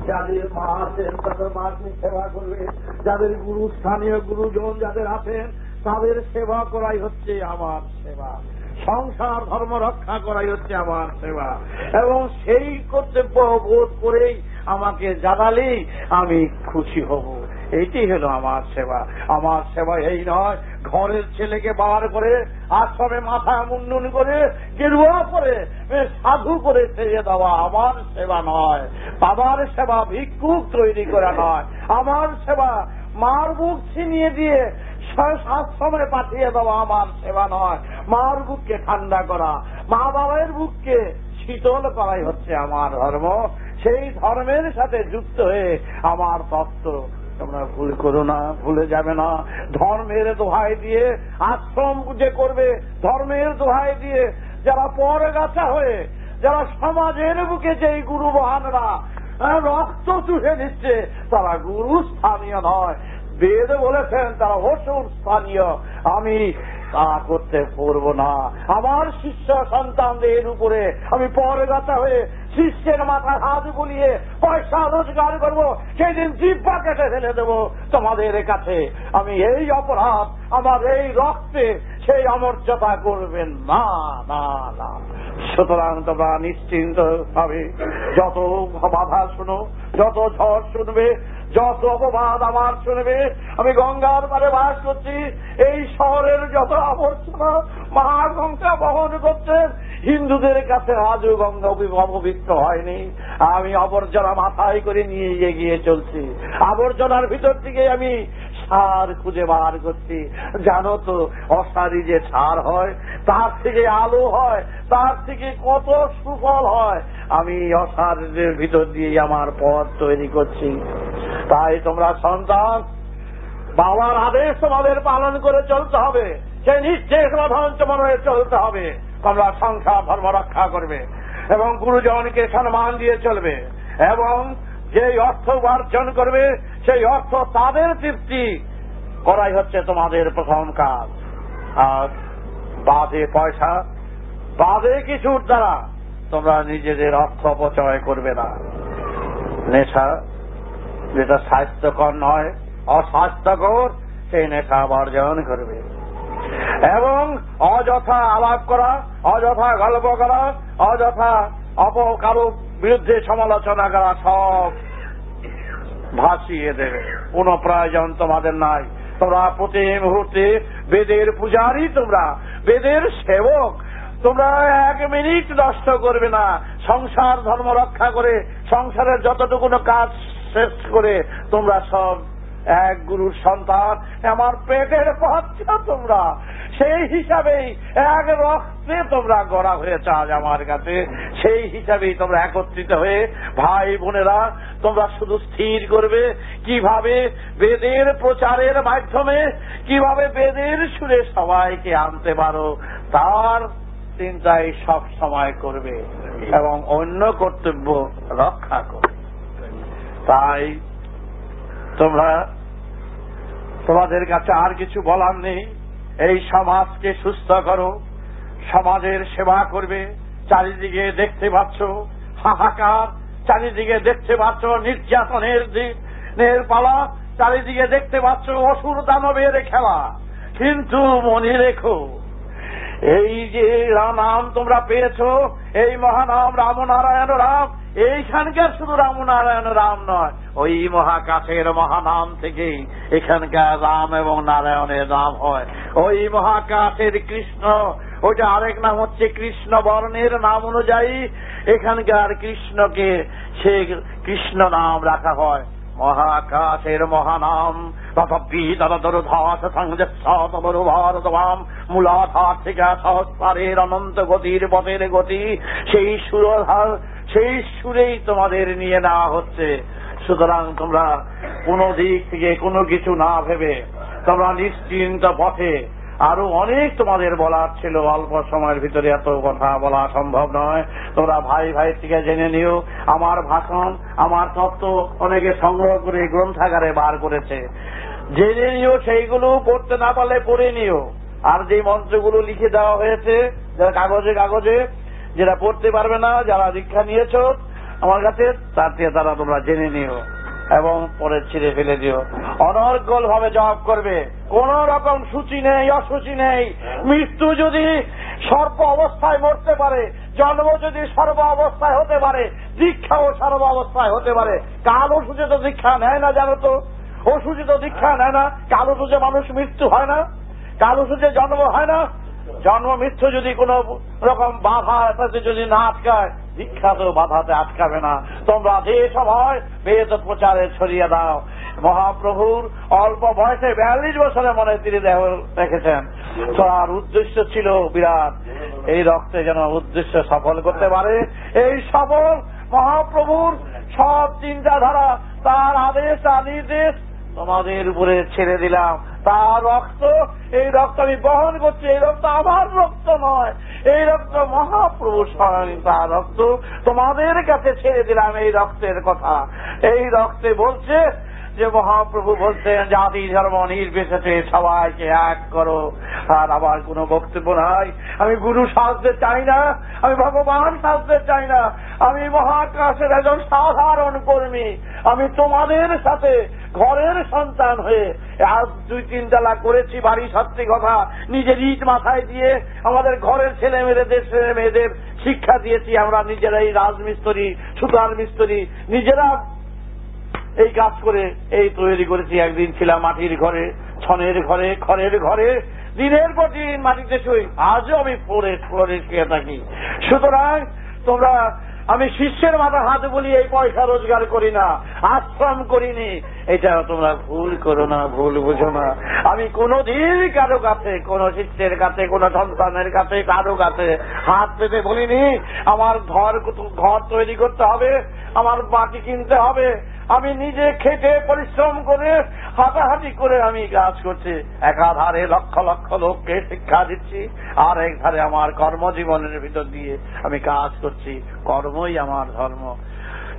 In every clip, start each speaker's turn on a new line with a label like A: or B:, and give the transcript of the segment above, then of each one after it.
A: যাদের মা আছেন তাদের মাকে সেবা করবে, যাদের গুরু স্থানীয় গুরুজন যাদের আছেন তাদের সেবা করাই হচ্ছে আমার সেবা, সংসার ধর্ম রক্ষা করাই হচ্ছে আমার সেবা। এবং সেই কর্তব্য বোধ করেই আমাকে জানালেই আমি খুশি হব। এইটি হলো আমার সেবা। আমার সেবা এই নয় ঘরের ছেলেকে বার করে আশ্রমে মাথা মুন্ডন করে গেরুয়া করে সাধু করে ছেড়ে দেওয়া আমার সেবা নয়। বাবার সেবা ভিক্ষুক তৈরি করা নয়। আমার সেবা মার বুক ছিনিয়ে দিয়ে আশ্রমে পাঠিয়ে দেওয়া আমার সেবা নয়। মার বুককে ঠান্ডা করা, মা বাবার বুককে শীতল করাই হচ্ছে আমার ধর্ম। সেই ধর্মের সাথে যুক্ত হয়ে আমার তত্ত্ব তোমরা ভুল করো না, ভুলে যাবে না। ধর্মের দোহাই দিয়ে আশ্রম যে করবে, ধর্মের দোহাই দিয়ে যারা পরগাছা হয়ে যারা সমাজের বুকে যেই গুরু মহানরা রক্ত চুষে দিচ্ছে তারা গুরু স্থানীয় নয়। বেদ বলেছেন তারা অসুর স্থানীয়। আমি তা করতে পারবো না। আমার শিষ্য সন্তানদের উপরে আমি পরগাছা হয়ে শিষ্যের মাথা হাত বুলিয়ে পয়সা রোজগার করবো, সেই দিন জিহ্বা কেটে ফেলে দেবো তোমাদের কাছে। আমি এই অপরাধ আমার এই রক্তে সেই অমর্যাদা করবেন না, না, না। সুতরাং তোমরা নিশ্চিন্ত ভাবে যত বাধা শুনো, যত ঝড় শুনবে, যত অপবাদ আমার শুনবে, আমি গঙ্গার পারে বাস করছি। এই শহরের যত আবর্জনা মহাগঙ্গা বহন করছেন, হিন্দুদের কাছে আজও গঙ্গা অপবিত্র হয়নি। আমি আবর্জনা মাথায় করে নিয়ে এগিয়ে চলছি। আবর্জনার ভিতর থেকে আমি সার খুঁজে বার করছি। জানো তো অসারি যে সার হয় তার থেকে আলো হয়, তার থেকে কত সুফল হয়। আমি অসারের ভিতর দিয়ে আমার পথ তৈরি করছি। তাই তোমরা সন্তান, বাবার আদেশ তোমাদের পালন করে চলতে হবে, সেই নির্দেশ বাধন তোমাদের চলতে হবে। তোমরা সংসার ধর্ম রক্ষা করবে এবং গুরুজনকে সম্মান দিয়ে চলবে এবং যেই অর্থ উপার্জন করবে সেই অর্থ তাদের তৃপ্তি করাই হচ্ছে তোমাদের প্রথম কাজ। আর বাদে পয়সা, বাদে কিছুর দ্বারা তোমরা নিজেদের অর্থ অপচয় করবে না। নেশা যেটা স্বাস্থ্যকর নয়, অস্বাস্থ্যকর, সেই নেশা বর্জন করবে এবং অযথা আলাপ করা, অযথা গল্প করা, অযথা কারো বিরুদ্ধে সমালোচনা করা সব ভাসিয়ে দেবে। কোন প্রয়োজন তোমাদের নাই। তোমরা প্রতি মুহূর্তে বেদের পূজারী, তোমরা বেদের সেবক। তোমরা এক মিনিট নষ্ট করবে না। সংসার ধর্ম রক্ষা করে সংসারের যতটুকু কাজ শেষ করে তোমরা সব এক গুরুর সন্তান, আমার পেটের বাচ্চা তোমরা। সেই হিসাবেই এক রক্তে তোমরা গড়া হয়েছে আজ আমার কাছে। সেই হিসাবেই তোমরা একত্রিত হয়ে ভাই বোনেরা তোমরা শুধু স্থির করবে কিভাবে বেদের প্রচারের মাধ্যমে কিভাবে বেদের সুরে সবাইকে আনতে পারো, তার চিন্তাই সব সময় করবে এবং অন্য কর্তব্য রক্ষা করবে। তাই তোমরা, তোমাদের কাছে আর কিছু বলার নেই। এই সমাজকে সুস্থ করো, সমাজের সেবা করবে। চারিদিকে দেখতে পাচ্ছ হাহাকার, চারিদিকে দেখতে পাচ্ছ নির্যাতনের পালা, চারিদিকে দেখতে পাচ্ছ অসুর দানবের খেলা। কিন্তু মনে রেখো, এই যে নাম তোমরা পেয়েছ, এই মহানাম রামনারায়ণ রাম, এইখানকার শুধু রামনারায়ণ রাম নয়, ওই মহাকাশের মহানাম থেকেই এখানকার রাম এবং নারায়ণের নাম হয়। ওই মহাকাশের কৃষ্ণ, ওইটা আরেক নাম হচ্ছে কৃষ্ণ বর্ণের নাম অনুযায়ী এখানকার কৃষ্ণকে সে কৃষ্ণ নাম রাখা হয়। মহাকাশের মহানাম মূলাধার থেকে সহস্রারের অনন্ত গতির পথের গতি, সেই সুরধার, সেই সুরেই তোমাদের নিয়ে নেওয়া হচ্ছে। সুতরাং তোমরা কোনো দিক থেকে কোনো কিছু না ভেবে তোমরা নিশ্চিন্ত পথে। আরো অনেক তোমাদের বলার ছিল, অল্প সময়ের ভিতরে এত কথা বলা সম্ভব নয়। তোমরা ভাই ভাই থেকে জেনে নিও। আমার ভাষণ, আমার তত্ত্ব অনেকে সংগ্রহ করে গ্রন্থাগারে বার করেছে, জেনে নিও। সেইগুলো পড়তে না পারলে পড়ে নিও। আর যে মন্ত্রগুলো লিখে দেওয়া হয়েছে যারা কাগজে কাগজে, যেটা পড়তে পারবে না, যারা দীক্ষা নিয়েছ আমার কাছে, তার থেকে তারা তোমরা জেনে নিও এবং পরে ছিঁড়ে ফেলে দিও। অনর্গল ভাবে জবাব করবে, কোন রকম সূচি নেই, অসুচি নেই। মৃত্যু যদি সর্ব অবস্থায় মরতে পারে, জন্ম যদি সর্ব অবস্থায় হতে পারে, দীক্ষাও সর্ব অবস্থায় হতে পারে। কালো সূচে তো দীক্ষা নেয় না, জানো তো? অসুচি তো দীক্ষা নেয় না। কালো সূচে মানুষ মৃত্যু হয় না, কালো সূচে জন্ম হয় না। জন্ম মৃত্যু যদি কোন রকম বাধা এটাতে যদি না আটকায়, দীক্ষা তো বাধাতে আটকাবে না। তোমরা যে সময় বেদ প্রচারে ছড়িয়ে দাও। মহাপ্রভুর অল্প বয়সে 42 বছরে মনে তিনি দেহ রেখেছেন। তার উদ্দেশ্য ছিল বিরাট, এই রক্তে যেন উদ্দেশ্য সফল করতে পারে। এই সফল মহাপ্রভুর সব চিন্তাধারা, তার আদেশ আর নির্দেশ তোমাদের উপরে ছেড়ে দিলাম। তার রক্ত, এই রক্ত আমি বহন করছি। এই রক্ত আমার রক্ত নয়, এই রক্ত মহাপ্রভু স্বয়ং তার রক্ত। তোমাদের কাছে ছেড়ে দিলাম এই রক্তের কথা। এই রক্তে বলছে যে মহাপ্রভু বলছেন জাতি ধর্ম নির্বিশেষে সবাইকে এক করো। আর আবার কোন বক্তব্য নাই। আমি গুরু সাজতে চাই না, আমি ভগবান সাজতে চাই না, আমি মহাকাশের একজন সাধারণ কর্মী। আমি তোমাদের সাথে ঘরের সন্তান হয়ে আজ 2-3 তলা করেছি, বাড়ি সত্যি কথা, নিজের ইট মাথায় দিয়ে আমাদের ঘরের ছেলে মেয়েদের শিক্ষা দিয়েছি। আমরা নিজেরাই রাজমিস্ত্রি, সুতার মিস্ত্রি, নিজেরা এই কাজ করে এই তৈরি করেছি। একদিন ছিলাম মাটির ঘরে, ছনের ঘরে, খড়ের ঘরে, দিনের পর দিন মাটিতে শুই। আজও আমি ফ্লোরে শুয়ে থাকি। সুতরাং তোমরা, আমি শিষ্যের মাথা হাত বলি এই পয়সা রোজগার করি না, আশ্রম করিনি, এটা তোমরা ভুল করো না, ভুল বুঝো না। আমি কোনদিন কারো কাছে, কোন শিষ্যের কাছে, কোন সন্তানের কাছে, কারো কাছে হাত পেতে বলিনি আমার ঘর তৈরি করতে হবে, আমার মাটি কিনতে হবে। আমি নিজে খেটে পরিশ্রম করে হাঁটাহাঁটি করে আমি কাজ করছি। একাধারে লক্ষ লক্ষ লোককে শিক্ষা দিচ্ছি, আর এক ধারে আমার কর্মজীবনের ভিতর দিয়ে আমি কাজ করছি। কর্মই আমার ধর্ম।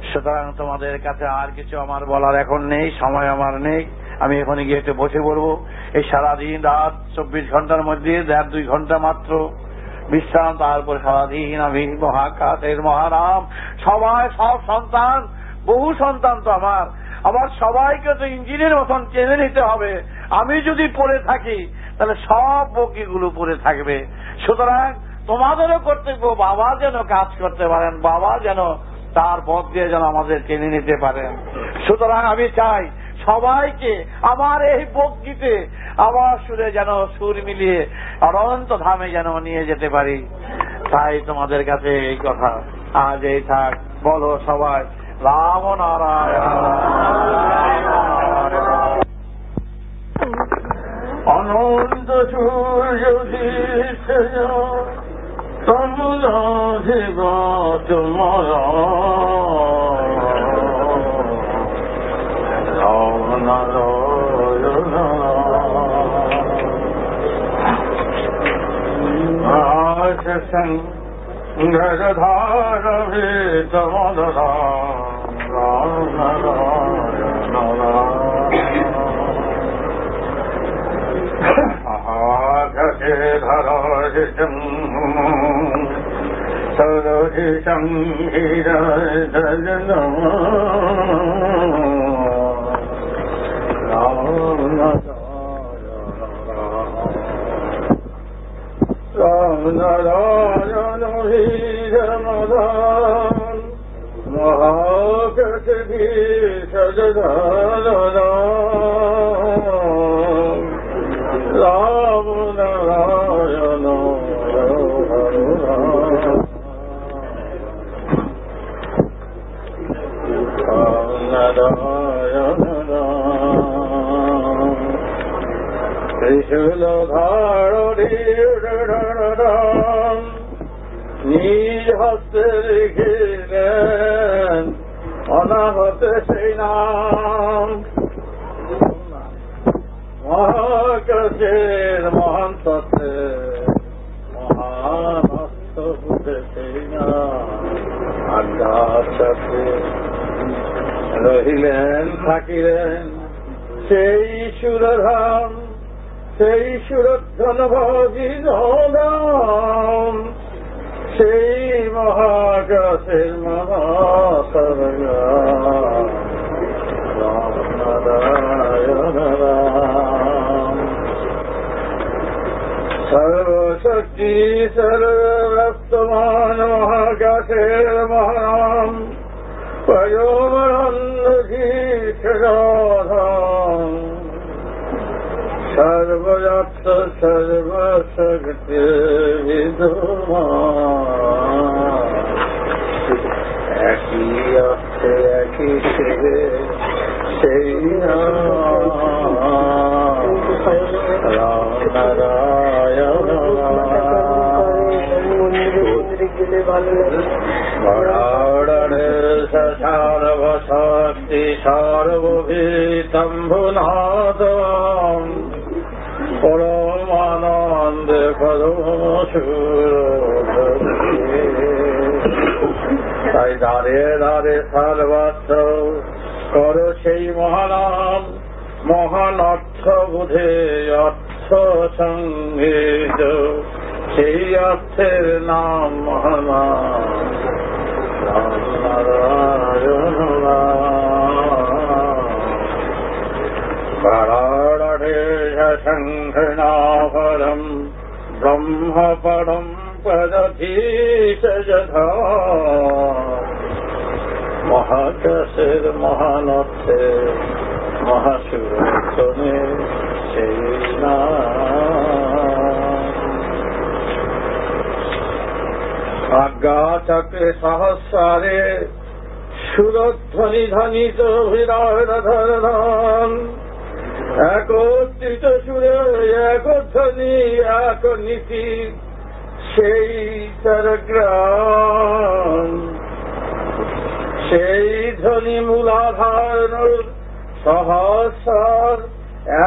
A: সুতরাং তোমাদের কাছে আর কিছু আমার বলার এখন নেই, সময় আমার নেই। আমি এখানে গিয়ে একটু বসে পড়বো। এই সারাদিন রাত 24 ঘন্টার মধ্যে 1.5-2 ঘন্টা মাত্র বিশ্রাম, তারপর সারাদিন আমি মহাকাশের মহারাম। সবাই, সব সন্তান, বহু সন্তান তো আমার সবাইকে তো ইঞ্জিনের মতন টেনে নিতে হবে। আমি যদি পড়ে থাকি তাহলে সব বগিগুলো পড়ে থাকবে। সুতরাং তোমাদেরও কর্তব্য, বাবা যেন কাজ করতে পারেন, বাবা যেন তার পথ দিয়ে যেন আমাদের টেনে নিতে পারেন। সুতরাং আমি চাই সবাইকে আমার এই বগিতে আমার সুরে যেন সুর মিলিয়ে অনন্ত ধামে যেন নিয়ে যেতে পারি। তাই তোমাদের কাছে এই কথা আজ এই থাক। বলো সবাই রাম নারায়ণ। অনন্ত সূর্য তোমার রাম নারায়ণ। ঘরধার ভেদমদরা রাম নারায়ণ। ঘটে ধরম সরোষম হীরজন রাম নারায়ণ হীরমদান মহাকৃতি সজদান রাম নারায়ণ। ত্রিশূল ধারণী নিজ হস্তে লিখিলেন অনাহত সেই নাম। মহাকাশের মহান তত্ত্বে মহান হস্ত বুঝে সেই নাম। আজ্ঞাতে রহিলেন থাকিলেন সেই সুরধাম, সেই সুরধন ভজিধাম।
B: সেই মহাকাশের মহাসর্গ নারায়ণ রাম। সর্বশক্তি সর্ববর্তমান মহাকাশের মহারাম পয়োবরন্ধীশ্বরাধাম সর্বযত্র সর্বশক্তি বিদ্যমান একই অর্থে একই শিবে সেই রাম নারায়ণ সর্বশক্তি সর্বভীতম্ভুনাথম পরমানন্দ তাই দাঁড়ে দাঁড়ে সর্বত্র করো সেই মহানাম মহান অর্থ বুঝে অর্থ সঙ্গীত সেই অর্থের নাম মহানাম নারায়ণ শঙ্খনাভরম ব্রহ্মপরম পদধীশ যথা মহাকাশের মহান অর্থে মহাসুরনে সেই আজ্ঞা চক্রে সহস্রে সুরধ্বনি ধ্বনিত বিরাধন একত্রিত সুরে এক ধ্বনি এক নীতি সেই চরগ্রাম সেই ধ্বনি মূলাধার সহস্র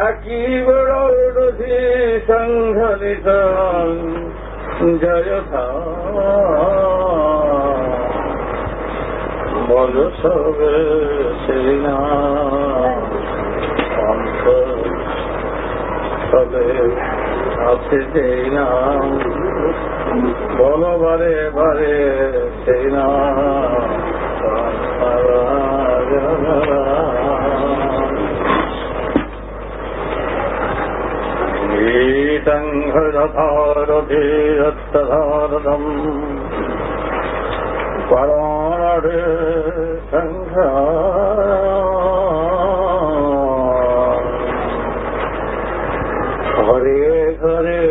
B: একই বড়ি সংঘলিত জয়থা বল সবে সেই নাম অন্ত সবে আছে সেই নাম বল বারে বারে সেই নাম গীতংঘরধারধীরত্তধারদম পরাণে সংঘ ঘরে ঘরে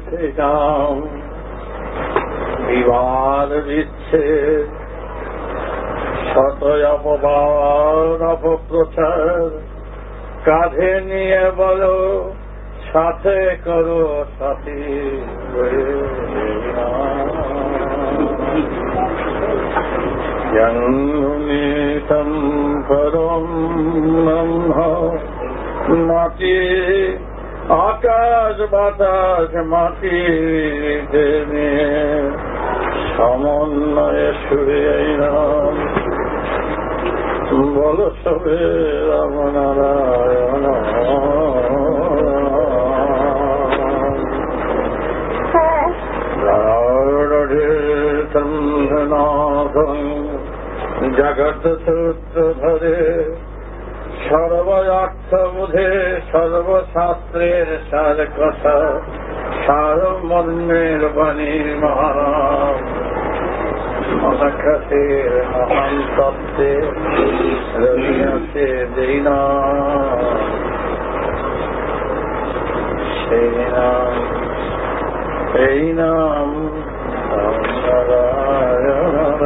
B: শ্রীরাম বিবাদ বিচ্ছেদ শত অপবাদ অপপ্রচার কাঁধে নিয়ে বলো সাথে করো সাথী জন্মিতম পরম ব্রহ্ম মাটি আকাশ বাতাস মাটি সমন্বয়ে সুরে রাম বল সবে রাম নারায়ণ জগৎ সূত্র ধরে সর্বার্থ বুঝে সর্বশাস্ত্রের সার কথা সারমর্মের বাণীর মহারাম মহাকাশের মহান তত্ত্বে রবিয়াছে যেই নাম সেই নাম এই নাম নারায়ণ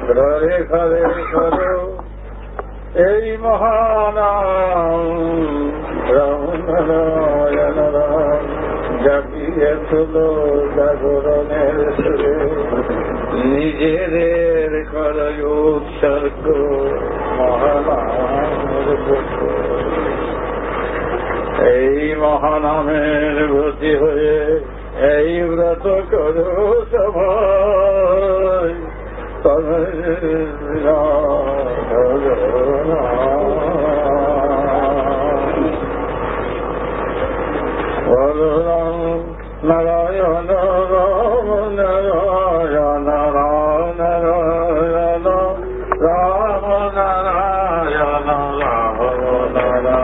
B: ঘরে ঘরে করো এই মহানাম রাম নারায়ণ রাম জাগিয়ে তুলো জাগরণের সুরে নিজেদের কর উৎসর্গ মহানামের এই মহানামের ব্রতী হয়ে এই ব্রত করো সবাই বলরাম নারায়ণ রাম নারায়ণ রাম নারায়ণ রাম নারায়ণ রাম নারায়ণ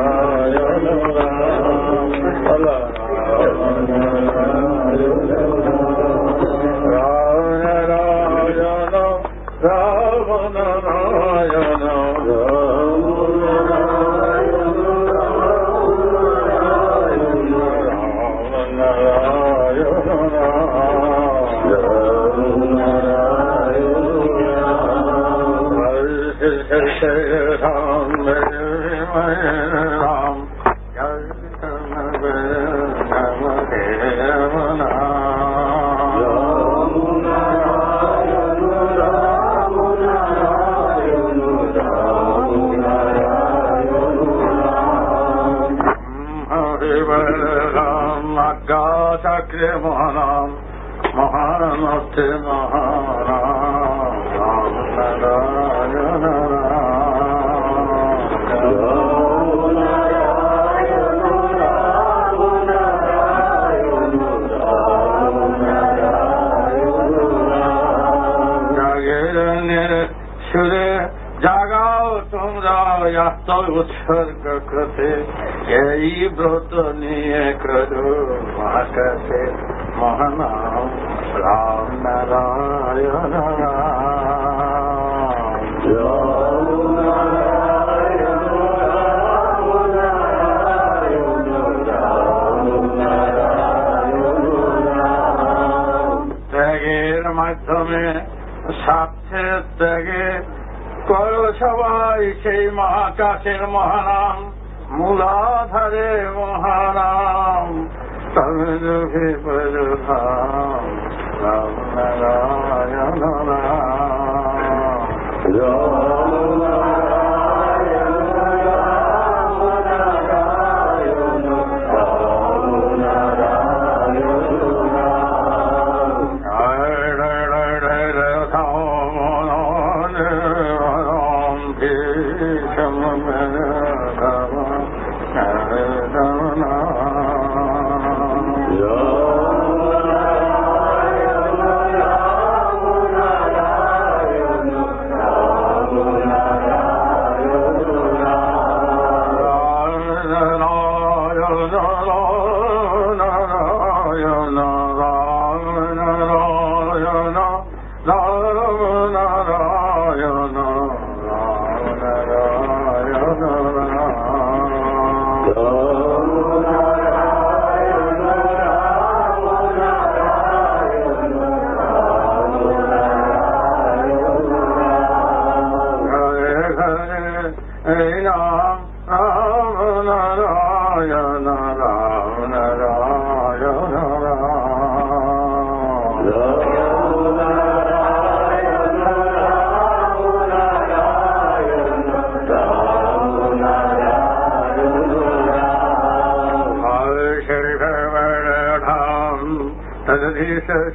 B: চক্রে মহারাম মহারামে মহারাম রাম নারায়ণ জাগরণের সুরে জাগাও তোমরা উৎসর্গ করতে এই ব্রত নিয়ে করো মাকাতে মহানাম রাম নারায়ণ ত্যাগের মাধ্যমে স্বার্থের ত্যাগে করো সবাই সেই মহাকাশের মহানাম মূলাধারে মহানাম তবে প্রধান রাম নারায়ণ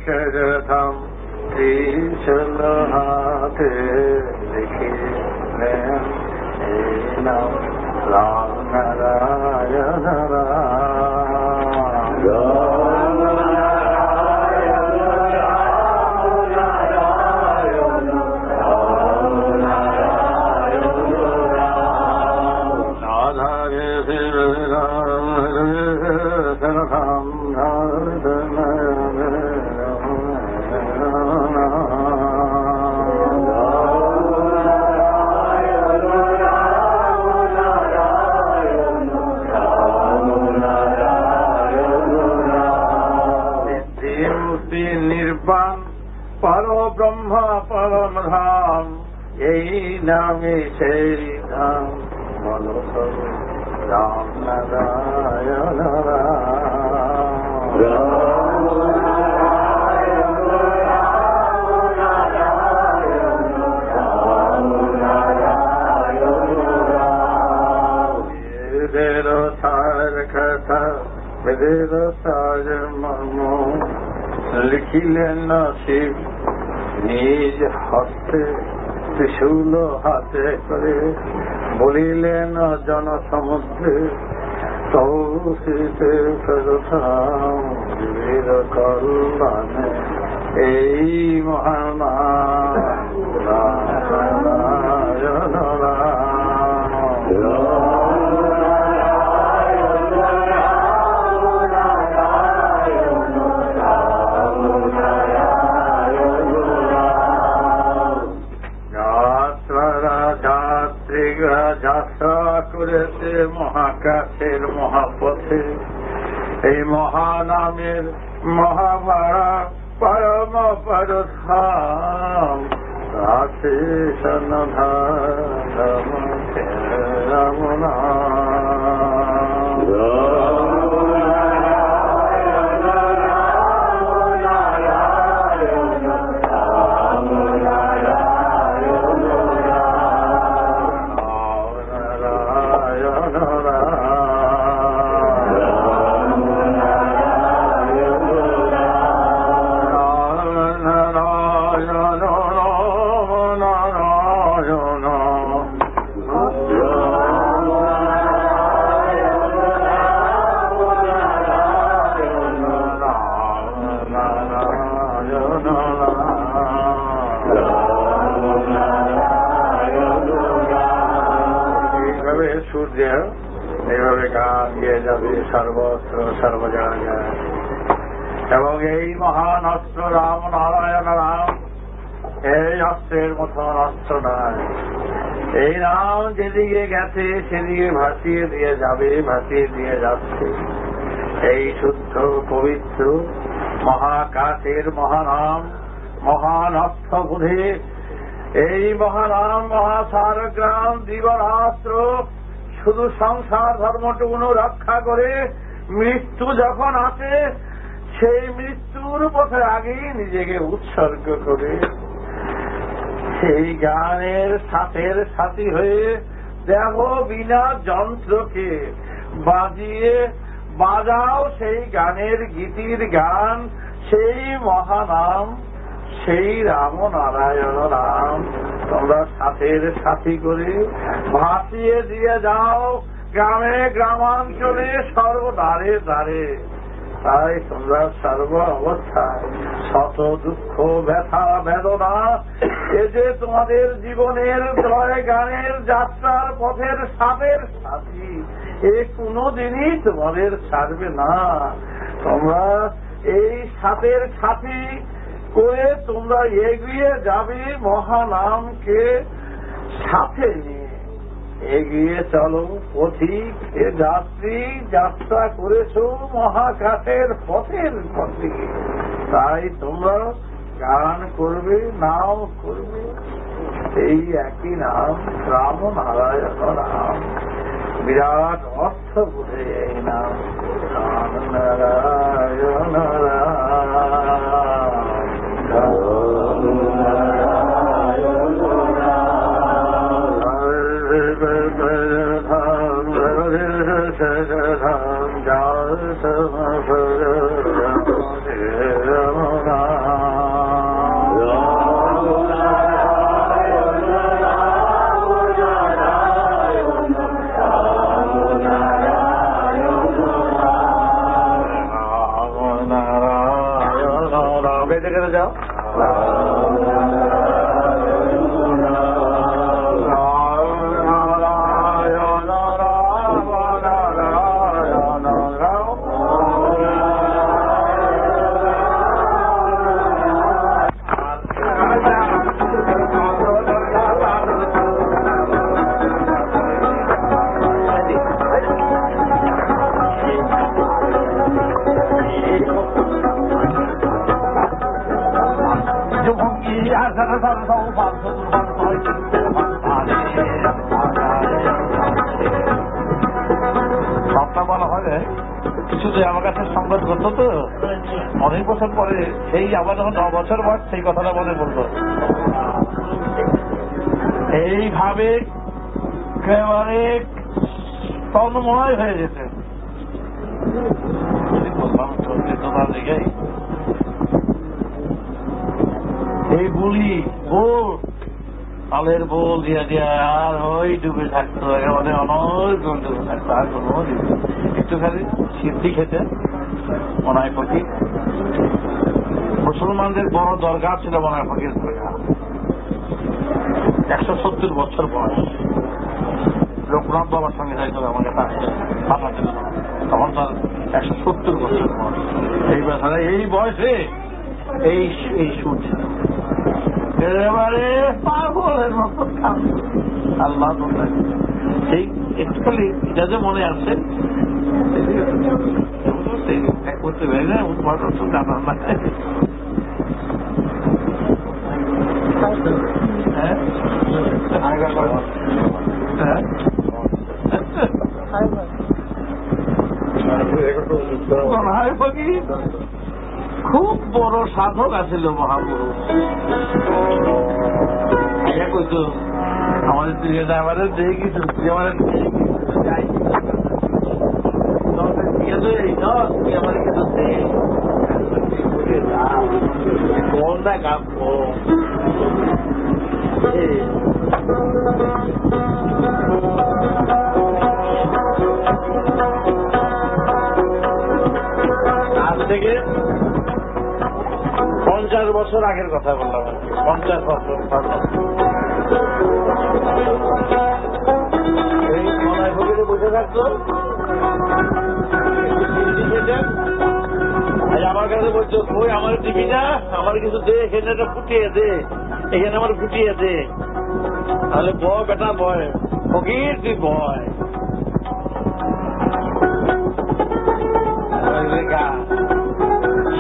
B: शरथम त्रिशूल हाथे लिखी नाम राम नारायण निर्वाण परो ब्रह्म परम धाम यही नामे সেই ধাম মনোহর রাম নারায়ণ বেদের সার কথা বেদের সার মর্ম লিখিলেন শিব নিজ হস্তে ত্রিশূল হাতে করে বলিলেন জনসমুদ্রে তৌসিতে প্রথাম বিবিধ কল্যাণে এই মহানারায়ণ যাত্রীরা যাত্রা করেছে মহাকাশের মহাপথে এই মহানামের মহামারা পরম পরধাম রাশি সনধারমনা সূর্য এইভাবে গান গিয়ে যাবে সর্বত্র সর্ব জায়গায় এবং এই মহান অস্ত্র রাম নারায়ণ রাম এই অস্ত্রের মতন অস্ত্র নয় এই নাম যেদিকে গেছে সেদিকে ভাসিয়ে দিয়ে যাবে ভাসিয়ে দিয়ে যাচ্ছে এই শুদ্ধ পবিত্র মহাকাশের মহানাম মহান অস্ত্র বুধে এই মহানাম মহাসারগ্রাম জীবনাস্ত্র শুধু সংসার ধর্মটুকু রক্ষা করে মৃত্যু যখন আসে সেই মৃত্যুর পথে আগেই নিজেকে উৎসর্গ করে সেই গানের সাথের সাথী হয়ে দেখো বিনা যন্ত্রকে বাজিয়ে বাজাও সেই গানের গীতির গান সেই মহানাম সেই রাম নারায়ণ রাম তোমরা সাথের সাথী করে ভাসিয়ে দিয়ে যাও গ্রামে গ্রামাঞ্চলে সর্বদারে দ্বারে তাই তোমরা সর্ব অবস্থায় শত দুঃখ ব্যথা বেদনা এ যে তোমাদের জীবনের জয় গানের যাত্রার পথের সাথের সাথী এ কোনদিনই তোমাদের ছাড়বে না তোমরা এই সাথের সাথী করে তোমরা এগিয়ে যাবে মহানামকে সাথে নিয়ে এগিয়ে চলো পথিক এ যাত্রী যাত্রা করেছ মহাকাশের পথের পথে তাই তোমরা গান করবে নাম করবে এই একই নাম রাম নারায়ণ রাম বিরাট অর্থ বোধে এই নাম রাম নারায়ণ যাও সবটা বলা হয় কিছু যে আমার কাছে সংবাদ করতো তো অনেক বছর পরে সেই আবার যখন 9 বছর বয়স সেই কথাটা মনে পড়তো এইভাবে একেবারে তন্ময় হয়ে যেতে বললাম চলছে তোমার দিকে এই বলি বোল তালের বোল দিয়ে দিয়ে আর ওই ডুবে থাকতো একেবারে অনর্গল ডুবে থাকতো আর কোনো একটুখানি সিদ্ধি খেতে মনায় ফকির। মুসলমানদের বড় দরগা ছিল মনায় ফকির দরগা। 170 বছর বয়স। লোকনাথ বাবার সঙ্গে যাইতে হবে আমাকে বাংলাদেশ, তখন তার 170 বছর বয়স। এই বেচারা এই বয়সে এই সুর ছিল এবারে পাগলের মতো। আল্লাহ সেই একটুখানি এটা যে মনে আছে করতে পারি না, জানার না। খুব বড় সাধক আছিল মহাপুরুষ। কইতো আমাদের দিকে আমাদের দেখে কিছু আমার কিছু কোনটা কাপ আজ থেকে 50 বছর আগের কথা বললাম। 50 বছর বসে থাকতো, আমার কাছে বলছো কই আমার দিবি না, আমার কিছু দে, এখানে ফুটিয়ে দে, এখানে আমার ফুটিয়ে দে। তাহলে বয় বেটা বয়, ফকির তুই বয়।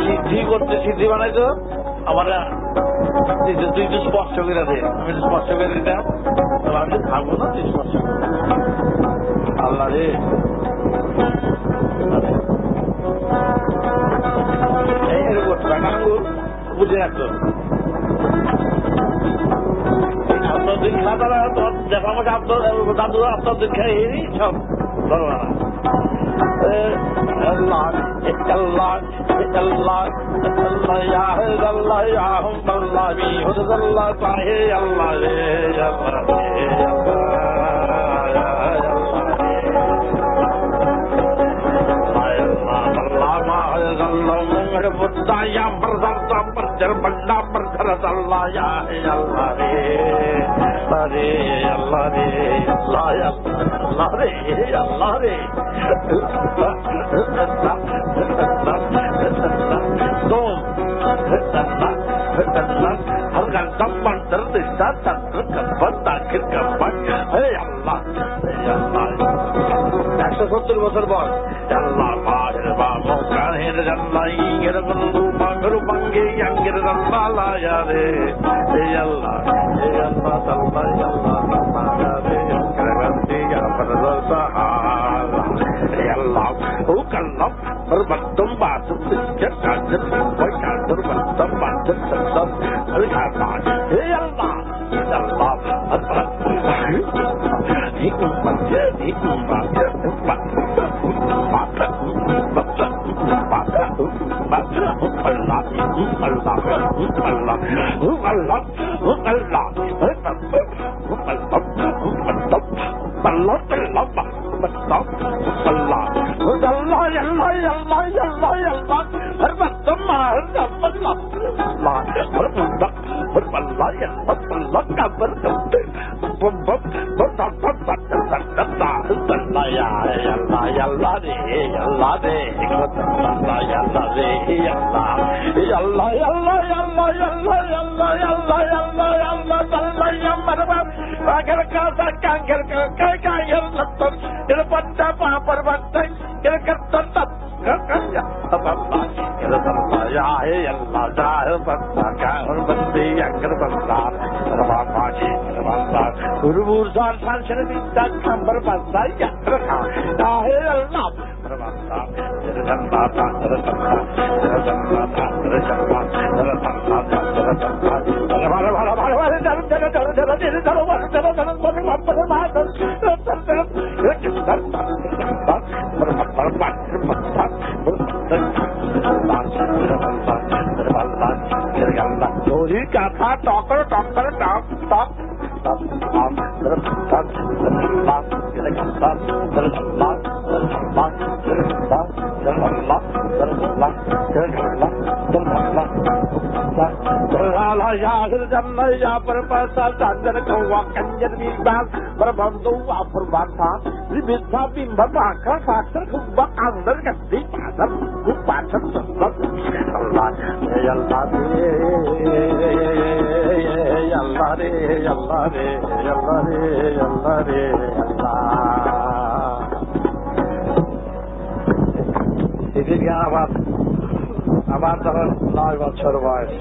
B: সিদ্ধি করতে সিদ্ধি বানাইতো আমার, তুই তো স্পর্শ করে দে, আমি স্পর্শ করে দিতাম, আমি থাকবো না, তুই স্পর্শ করে। আল্লাহ রে বুঝে রাখতো আপনার দিন খাতারা দেখা আমাকে আপনার দাদু আপনার দিন খাই সব ধরবা না। আল্লাহ আল্লাহ আল্লাহ আল্লাহ রে yang bersama berjerbenda berjerat Allah ya Allah re Allah re Allah ya Allah re Allah re dom harga kapan terdesak terkepat takir kapan hey Allah ya Allah 170 বছর বয়স। আল্লাহ বাহির বা মৌকানের আল্লাহ ইঙ্গের বন্ধু পাগর পাঙ্গে ইয়াঙ্গের আল্লাহ লায়া রে এই আল্লাহ আল্লাহ আল্লাহ রে করবন্তি ইয়া ফরজা এই আল্লাহ ও কল্লাম বরবতুম বাতুম জাকাত ওই কাদর বতুম বাতুম সব আল্লাহ এই আল্লাহ আল্লাহ আল্লাহ hikum baca এদিকে আমার তখন 9 বছর বয়স।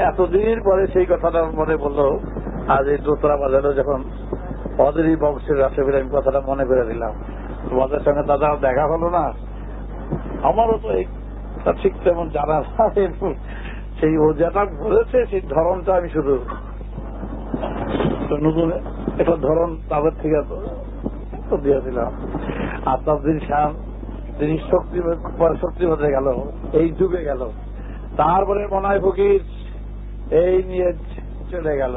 B: এতদিন পরে সেই কথাটা মনে পড়লো। আজ এই দোতরা বাজারে যখন ওদেরই বংশের রাষ্ট্রপতি আমি কথাটা মনে করে দিলাম, তোমাদের সঙ্গে দাদা দেখা হলো না, আমারও তো ঠিক তেমন জানা সেই ও যেটা বলেছে সেই ধরনটা আমি শুধু নতুন একটা ধরন তাদের থেকে দিয়েছিলাম। আসাদুদ্দিন খান তিনি শক্তি হতে গেল, এই যুগে গেল, তারপরে মনাই ফকির এই নিয়ে চলে গেল।